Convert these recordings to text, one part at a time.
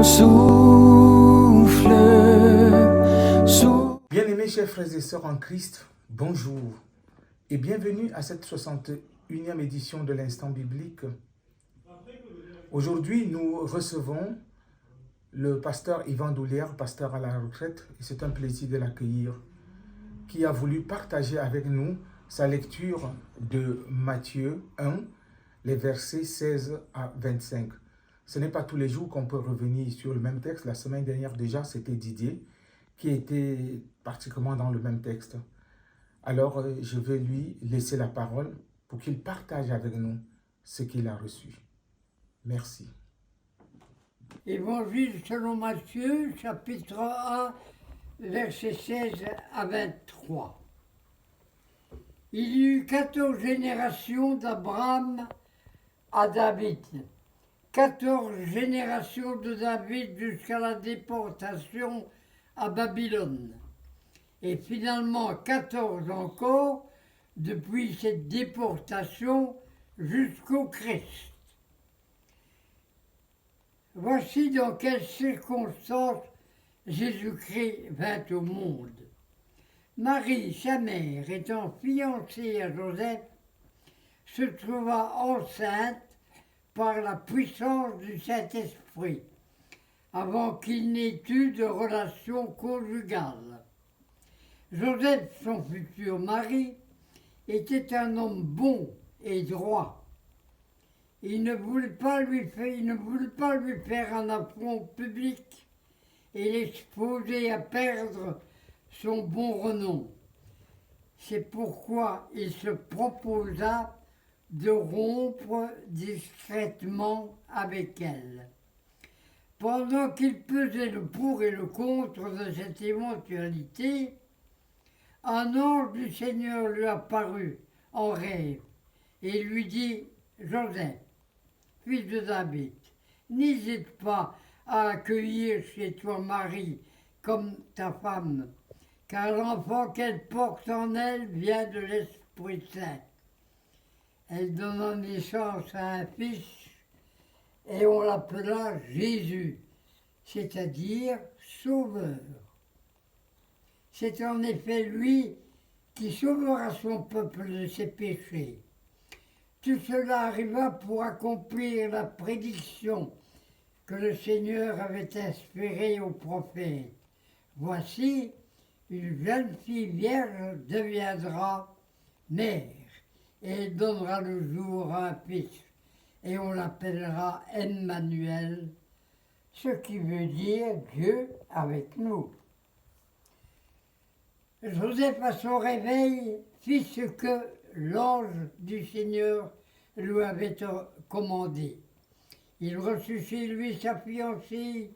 mon souffle. Bien-aimés chers frères et sœurs en Christ, bonjour et bienvenue à cette 61e édition de l'Instant biblique. Aujourd'hui, nous recevons le pasteur Yvan Doulière, pasteur à la retraite, et c'est un plaisir de l'accueillir, qui a voulu partager avec nous sa lecture de Matthieu 1, les versets 16 à 25. Ce n'est pas tous les jours qu'on peut revenir sur le même texte. La semaine dernière déjà, c'était Didier qui était particulièrement dans le même texte. Alors, je vais lui laisser la parole pour qu'il partage avec nous ce qu'il a reçu. Merci. Évangile selon Matthieu, chapitre 1, versets 16 à 23. Il y eut 14 générations d'Abraham à David, 14 générations de David jusqu'à la déportation à Babylone, et finalement 14 encore depuis cette déportation jusqu'au Christ. Voici dans quelles circonstances Jésus-Christ vint au monde. Marie, sa mère, étant fiancée à Joseph, se trouva enceinte par la puissance du Saint-Esprit, avant qu'il n'ait eu de relation conjugale. Joseph, son futur mari, était un homme bon et droit. Il ne voulut pas lui faire un affront public et l'exposer à perdre son bon renom. C'est pourquoi il se proposa de rompre discrètement avec elle. Pendant qu'il pesait le pour et le contre de cette éventualité, un ange du Seigneur lui apparut en rêve et lui dit « Joseph, fils de David, n'hésite pas à accueillir chez toi Marie comme ta femme, car l'enfant qu'elle porte en elle vient de l'Esprit Saint. Elle donna naissance à un fils et on l'appela Jésus, c'est-à-dire Sauveur. C'est en effet lui qui sauvera son peuple de ses péchés. Tout cela arriva pour accomplir la prédiction que le Seigneur avait inspirée aux prophètes. Voici, une jeune fille vierge deviendra mère, et elle donnera le jour à un fils, et on l'appellera Emmanuel, ce qui veut dire Dieu avec nous. Joseph, à son réveil, fit ce que l'ange du Seigneur lui avait commandé. Il reçut chez lui sa fiancée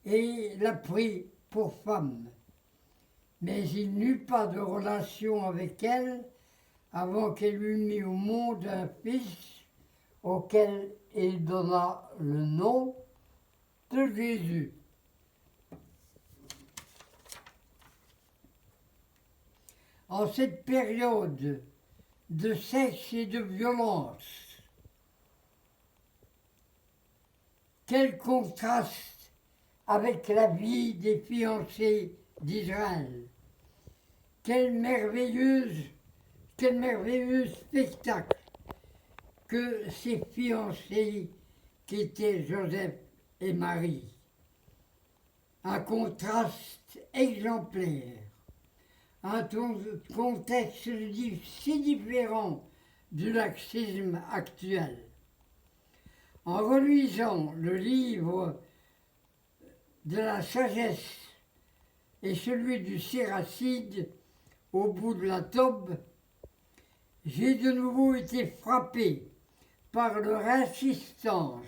et la prit pour femme. Mais il n'eut pas de relation avec elle avant qu'elle eût mis au monde un fils auquel il donna le nom de Jésus. En cette période de sexe et de violence, quel contraste avec la vie des fiancés d'Israël. Quel merveilleux spectacle que ces fiancés qu'étaient Joseph et Marie. Un contraste exemplaire. Un contexte si différent du laxisme actuel. En relisant le livre de la sagesse et celui du Siracide au bout de la Tobe, j'ai de nouveau été frappé par leur insistance.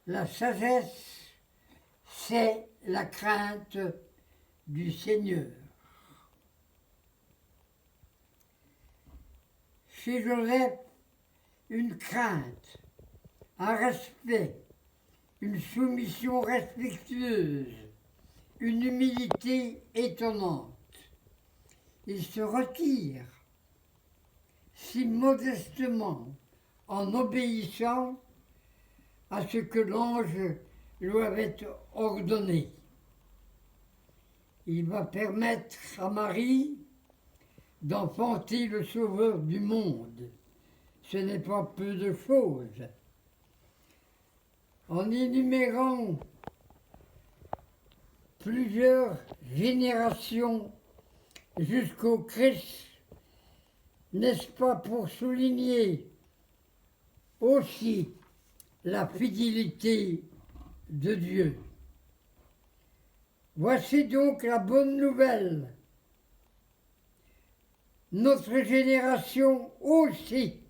La sagesse, c'est la crainte du Seigneur. Chez Joseph, une crainte, un respect, une soumission respectueuse, une humilité étonnante. Il se retire si modestement en obéissant à ce que l'ange lui avait ordonné. Il va permettre à Marie d'enfanter le Sauveur du monde. Ce n'est pas peu de choses. En énumérant plusieurs générations jusqu'au Christ, n'est-ce pas pour souligner aussi la fidélité de Dieu? Voici donc la bonne nouvelle. Notre génération aussi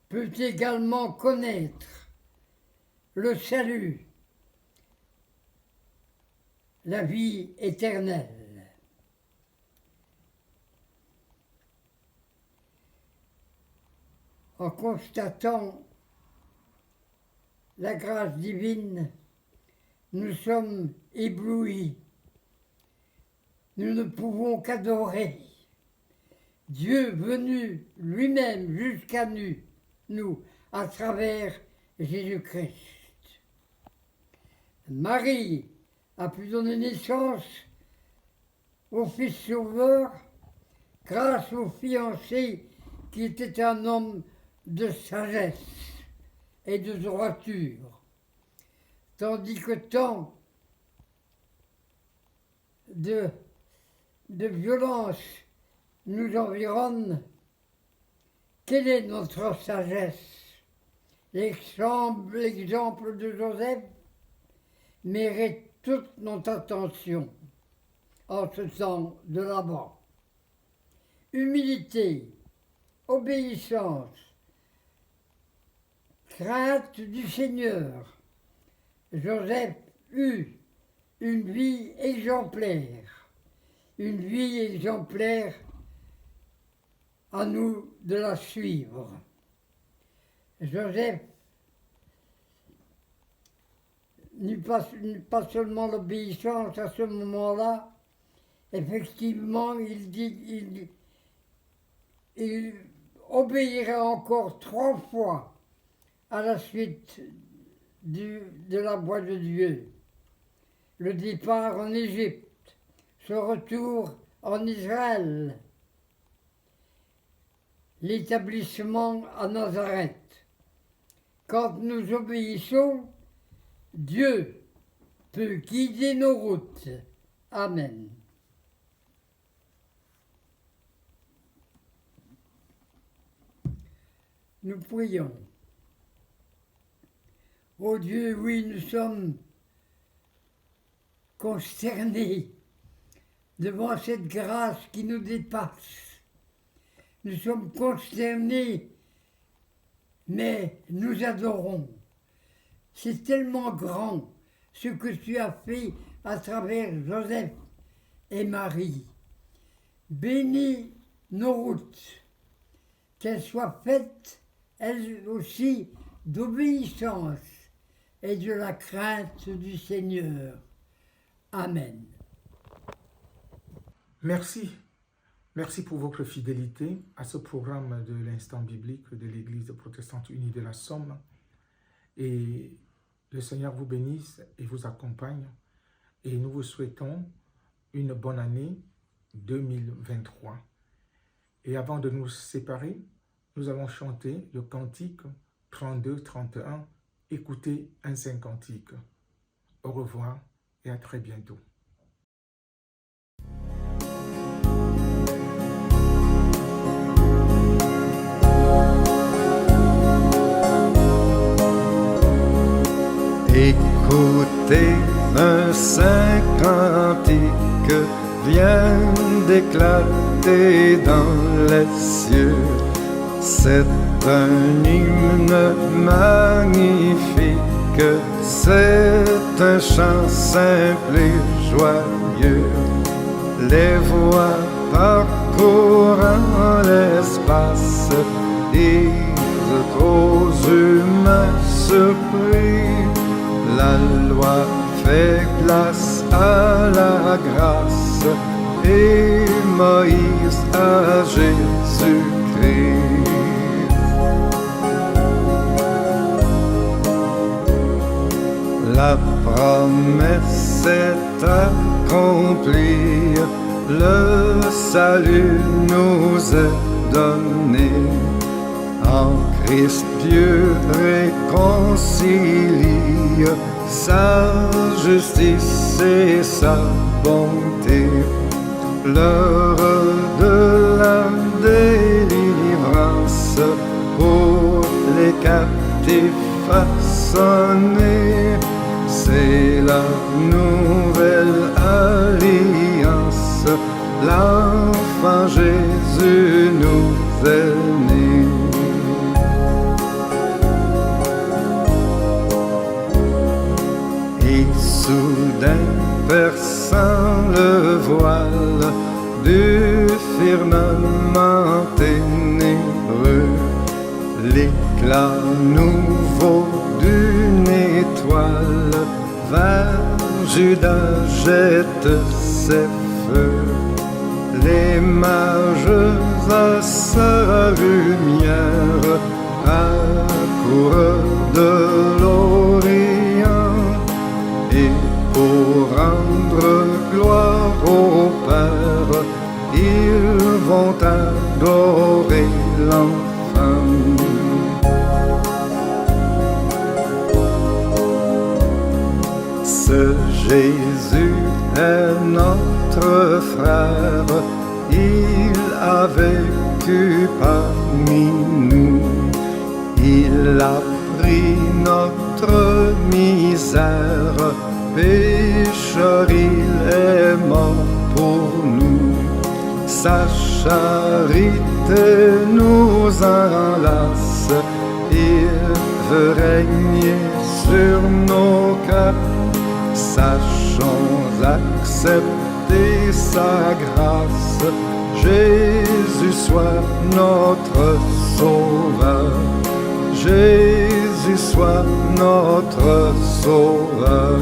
peut également connaître le salut, la vie éternelle. En constatant la grâce divine, nous sommes éblouis. Nous ne pouvons qu'adorer Dieu venu lui-même jusqu'à nous à travers Jésus-Christ. Marie a pu donner naissance au Fils Sauveur grâce au fiancé qui était un homme de sagesse et de droiture, tandis que tant de violence nous environne. Quelle est notre sagesse? L'exemple de Joseph mérite toute notre attention en ce temps de l'Avent. Humilité, obéissance, crainte du Seigneur. Joseph eut une vie exemplaire, à nous de la suivre. Joseph n'eut pas seulement l'obéissance à ce moment-là, effectivement, il obéira encore 3 fois à la suite de la voix de Dieu. Le départ en Égypte, ce retour en Israël, l'établissement à Nazareth. Quand nous obéissons, Dieu peut guider nos routes. Amen. Nous prions. Ô Dieu, oui, nous sommes consternés devant cette grâce qui nous dépasse. Nous sommes consternés, mais nous adorons. C'est tellement grand ce que tu as fait à travers Joseph et Marie. Bénis nos routes, qu'elles soient faites, elles aussi, d'obéissance et de la crainte du Seigneur. Amen. Merci. Merci pour votre fidélité à ce programme de l'instant biblique de l'Église protestante unie de la Somme. Et le Seigneur vous bénisse et vous accompagne. Et nous vous souhaitons une bonne année 2023. Et avant de nous séparer, nous allons chanter le cantique 32-31. Écoutez un saint cantique. Au revoir et à très bientôt. Écoutez un saint cantique vient d'éclater dans les cieux. C'est un hymne magnifique, c'est un chant simple et joyeux. Les voix parcourant l'espace disent aux humains surpris. La loi fait place à la grâce et Moïse à Jésus-Christ. La promesse est accomplie, le salut nous est donné. En Christ Dieu réconcilie sa justice et sa bonté. L'heure de la délivrance pour les captifs a sonné. C'est la nouvelle alliance, l'enfant Jésus nous est né. Et soudain perçant le voile du firmament ténébreux, l'éclat nouveau d'une étoile vers Judas jette ses feux. Les mages à sa lumière accourent de l'Orient, et pour rendre gloire au Père, ils vont adorer l'enfant. Ce Jésus est notre frère, il a vécu parmi nous, il a pris notre misère, pécheur il est mort pour nous. Sa charité nous enlace, il veut régner sur nos cœurs. Sachons accepter sa grâce, Jésus soit notre sauveur, Jésus soit notre sauveur.